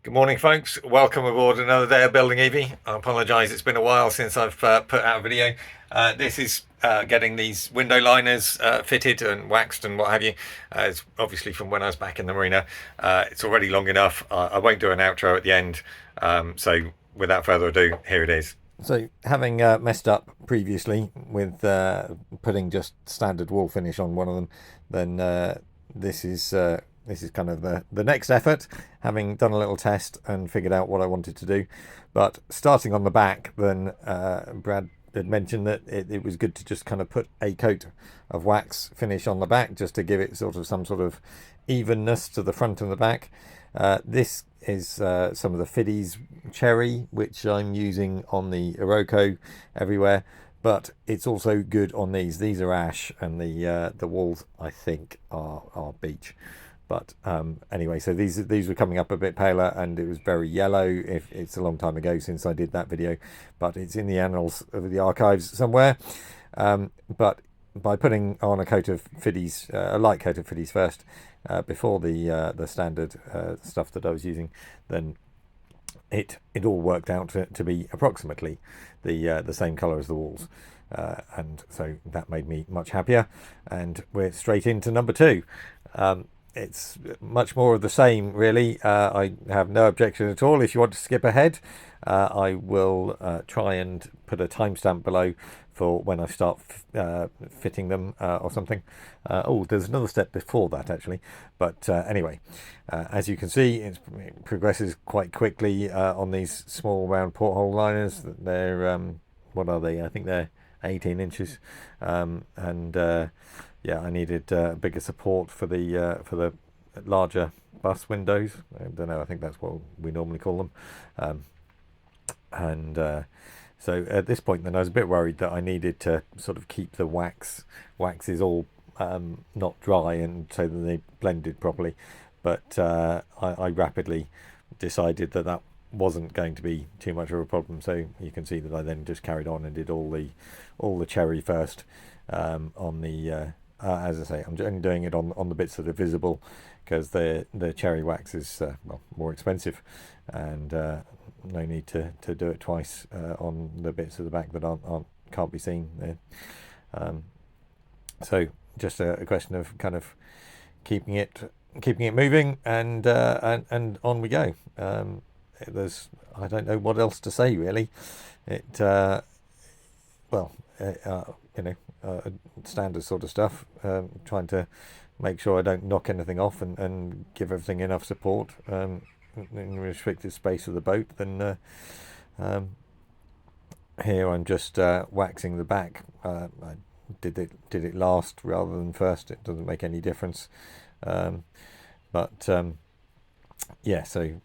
Good morning, folks. Welcome aboard another day of Building Evie. I apologise, it's been a while since I've put out a video. This is getting these window liners fitted and waxed and what have you. It's obviously from when I was back in the marina. It's already long enough. I won't do an outro at the end. So without further ado, here it is. So, having messed up previously with putting just standard wall finish on one of them, then this is kind of the next effort, having done a little test and figured out what I wanted to do. But starting on the back, then Brad had mentioned that it was good to just kind of put a coat of wax finish on the back just to give it sort of some sort of evenness to the front and the back. This is some of the Fiddy's cherry, which I'm using on the Iroko everywhere. But it's also good on these. These are ash, and the walls I think are beech. But anyway, so these were coming up a bit paler, and it was very yellow. If it's a long time ago since I did that video, but it's in the annals of the archives somewhere. But by putting on a coat of Fiddy's, a light coat of Fiddy's first, before the standard stuff that I was using, then it all worked out to be approximately the same colour as the walls. And so that made me much happier, and we're straight into number two. It's much more of the same, really. I have no objection at all. If you want to skip ahead, I will try and put a timestamp below for when I start fitting them or something. Oh, there's another step before that, actually. But anyway, as you can see, it progresses quite quickly on these small round porthole liners. They're, what are they? I think they're 18 inches. Yeah, I needed bigger support for the larger bus windows. I don't know. I think that's what we normally call them. So at this point, then I was a bit worried that I needed to sort of keep the waxes all not dry and so that they blended properly. But I rapidly decided that that wasn't going to be too much of a problem. So you can see that I then just carried on and did all the cherry first on the. As I say, I'm only doing it on the bits that are visible because the cherry wax is well, more expensive, and no need to do it twice on the bits of the back that can't be seen there. So just a question of kind of keeping it moving, and on we go. I don't know what else to say, really. Well, standard sort of stuff, trying to make sure I don't knock anything off and give everything enough support in the restricted space of the boat. Then here I'm just waxing the back. I did it last rather than first. It doesn't make any difference. Yeah, so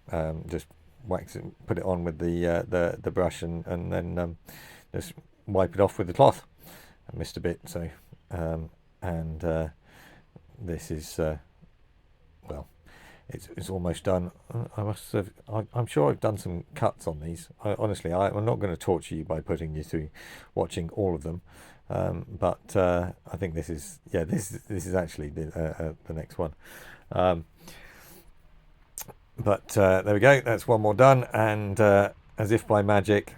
just wax it, put it on with the brush, and then just wipe it off with the cloth. I missed a bit, so this is well, it's almost done. I'm sure I've done some cuts on these. Honestly, I'm not going to torture you by putting you through watching all of them, but I think this is actually the next one. But there we go. That's one more done, and as if by magic,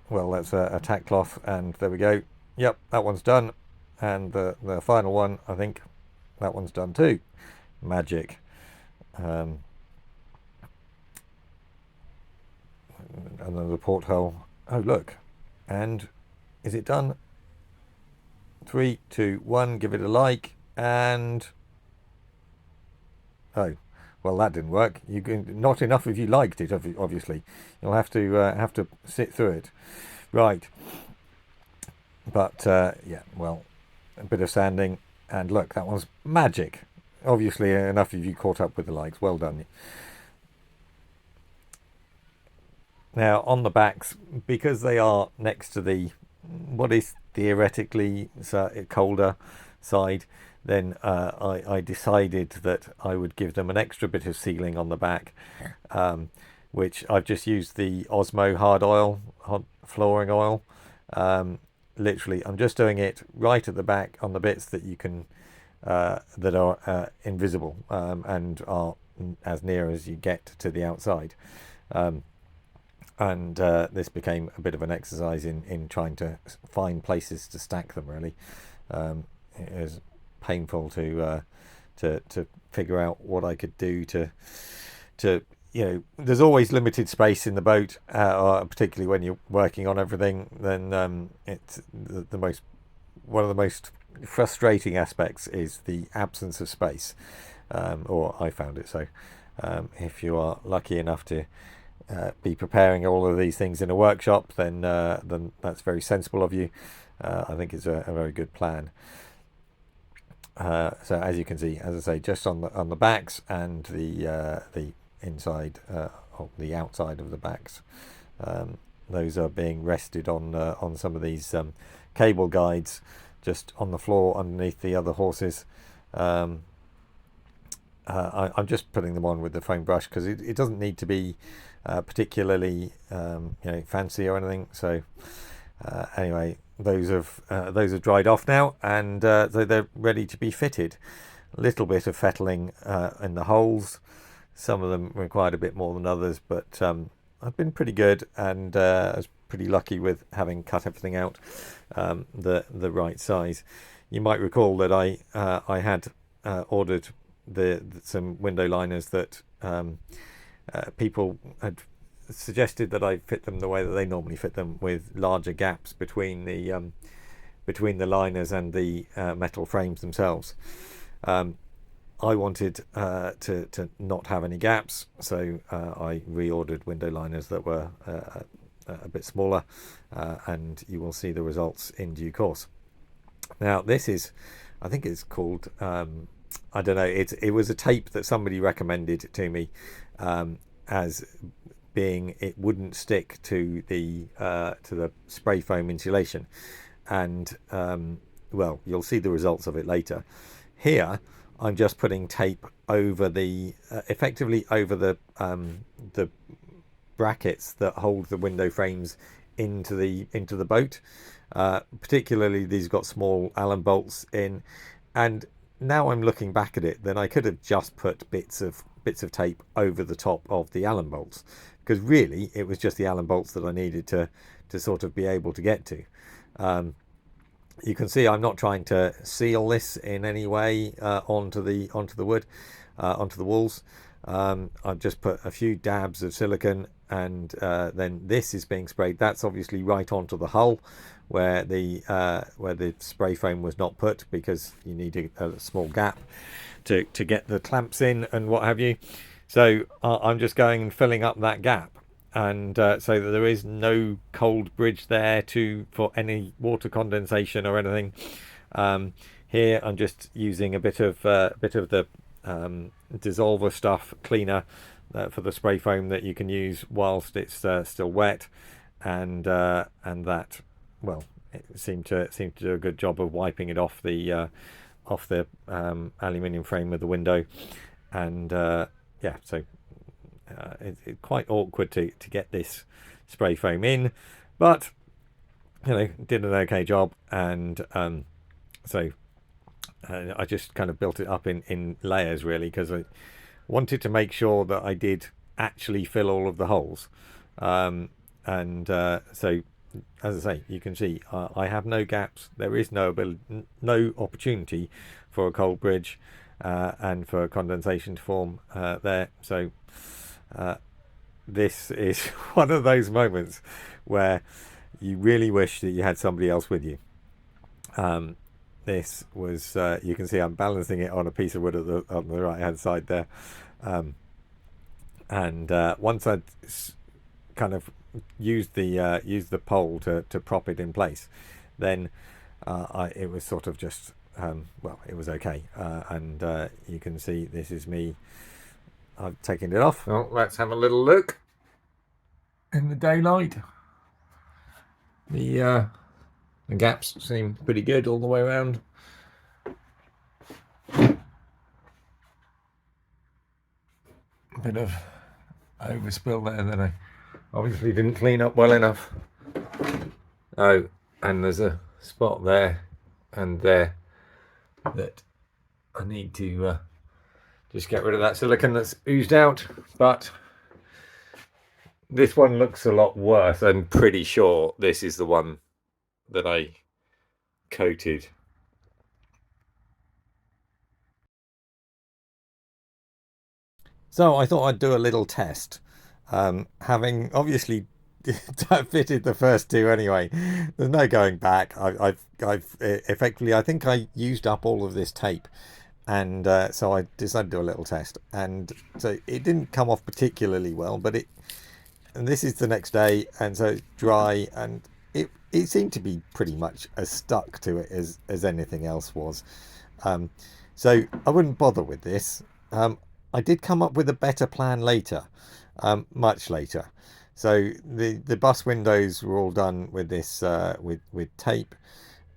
well, that's a tack cloth, and there we go. Yep, that one's done, and the final one, I think that one's done too. Magic. Another porthole. Oh, look, and is it done? 3, 2, 1. Give it a like, and oh, well, that didn't work. Not enough if you liked it. Obviously, you'll have to sit through it, right? But yeah, well, a bit of sanding, and look, that one's magic. Obviously, enough of you caught up with the likes. Well done. Now, on the backs, because they are next to what is theoretically colder side, then I decided that I would give them an extra bit of sealing on the back, which I've just used the Osmo hard flooring oil. Literally, I'm just doing it right at the back on the bits that you can that are invisible and are as near as you get to the outside. And this became a bit of an exercise in trying to find places to stack them. Really, it was painful to figure out what I could do to there's always limited space in the boat, or particularly when you're working on everything. Then it's one of the most frustrating aspects is the absence of space, or I found it so. If you are lucky enough to be preparing all of these things in a workshop, then that's very sensible of you. I think it's a very good plan. So as you can see, as I say, just on the backs and the inside or the outside of the backs, those are being rested on some of these cable guides just on the floor underneath the other horses. I'm just putting them on with the foam brush because it doesn't need to be particularly fancy or anything. So anyway, those have dried off now, and so they're ready to be fitted. A little bit of fettling in the holes. Some of them required a bit more than others, but I've been pretty good, and I was pretty lucky with having cut everything out the right size. You might recall that I had ordered some window liners that people had suggested that I fit them the way that they normally fit them, with larger gaps between the liners and the metal frames themselves. I wanted to not have any gaps, so I reordered window liners that were a bit smaller, and you will see the results in due course. Now this is, I think it's called, I don't know, it was a tape that somebody recommended to me as being, it wouldn't stick to the spray foam insulation, and well, you'll see the results of it later. Here I'm just putting tape over the effectively over the brackets that hold the window frames into the boat. Particularly these got small Allen bolts in, and now I'm looking back at it, then I could have just put bits of tape over the top of the Allen bolts, because really it was just the Allen bolts that I needed to sort of be able to get to. You can see I'm not trying to seal this in any way onto the wood, onto the walls. I've just put a few dabs of silicone, and then this is being sprayed. That's obviously right onto the hull where the spray foam was not put, because you need a small gap to get the clamps in and what have you. So I'm just going and filling up that gap, and so that there is no cold bridge there for any water condensation or anything. Here I'm just using a bit of the dissolver stuff, cleaner, for the spray foam that you can use whilst it's still wet, and that, well, it seemed to do a good job of wiping it off the aluminium frame of the window. And yeah, so it's quite awkward to get this spray foam in, but did an okay job. And so I just kind of built it up in layers, really, because I wanted to make sure that I did actually fill all of the holes. So as I say, you can see I have no gaps. There is no opportunity for a cold bridge and for condensation to form there. So this is one of those moments where you really wish that you had somebody else with you. This was, you can see I'm balancing it on a piece of wood on the right hand side there, and once I'd kind of used the pole to prop it in place, then it was sort of just well, it was okay. And you can see this is me. I've taken it off. Well, let's have a little look in the daylight. The gaps seem pretty good all the way around. A bit of overspill there that I obviously didn't clean up well enough. Oh, and there's a spot there and there that I need to just get rid of that silicone that's oozed out. But this one looks a lot worse. I'm pretty sure this is the one that I coated. So I thought I'd do a little test, having obviously fitted the first two anyway. There's no going back. I've effectively, I think I used up all of this tape, and so I decided to do a little test, and so it didn't come off particularly well, but and this is the next day, and so it's dry, and it seemed to be pretty much as stuck to it as anything else was. So I wouldn't bother with this. I did come up with a better plan later, much later. So the bus windows were all done with this with tape,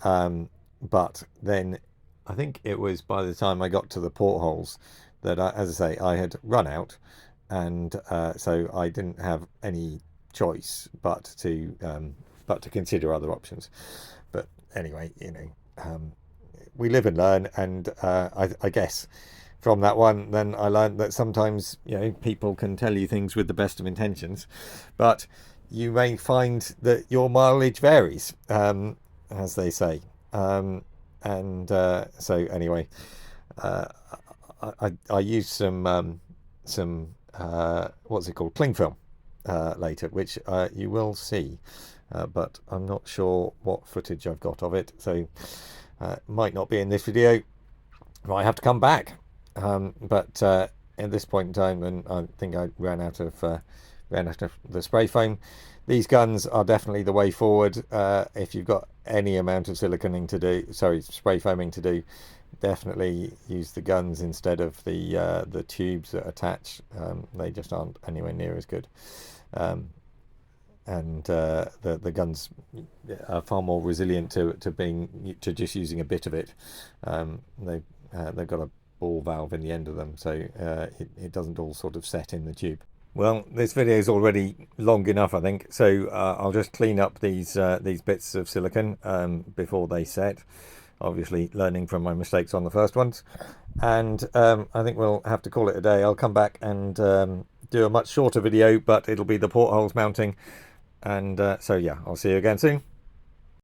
but then I think it was by the time I got to the portholes that, as I say, I had run out, and so I didn't have any choice but to consider other options. But anyway, we live and learn, and I guess from that one, then I learned that sometimes people can tell you things with the best of intentions, but you may find that your mileage varies, as they say. And so anyway, I used some what's it called, cling film later, which you will see, but I'm not sure what footage I've got of it, so might not be in this video. Might have to come back. But at this point in time, and I think I ran out of the spray foam. These guns are definitely the way forward. If you've got any amount of spray foaming to do, definitely use the guns instead of the tubes that attach. They just aren't anywhere near as good. And the guns are far more resilient to just using a bit of it. They've got a ball valve in the end of them, so it doesn't all sort of set in the tube. Well, this video is already long enough, I think, so I'll just clean up these bits of silicone before they set, obviously learning from my mistakes on the first ones, and I think we'll have to call it a day. I'll come back and do a much shorter video, but it'll be the portholes mounting, and so yeah, I'll see you again soon.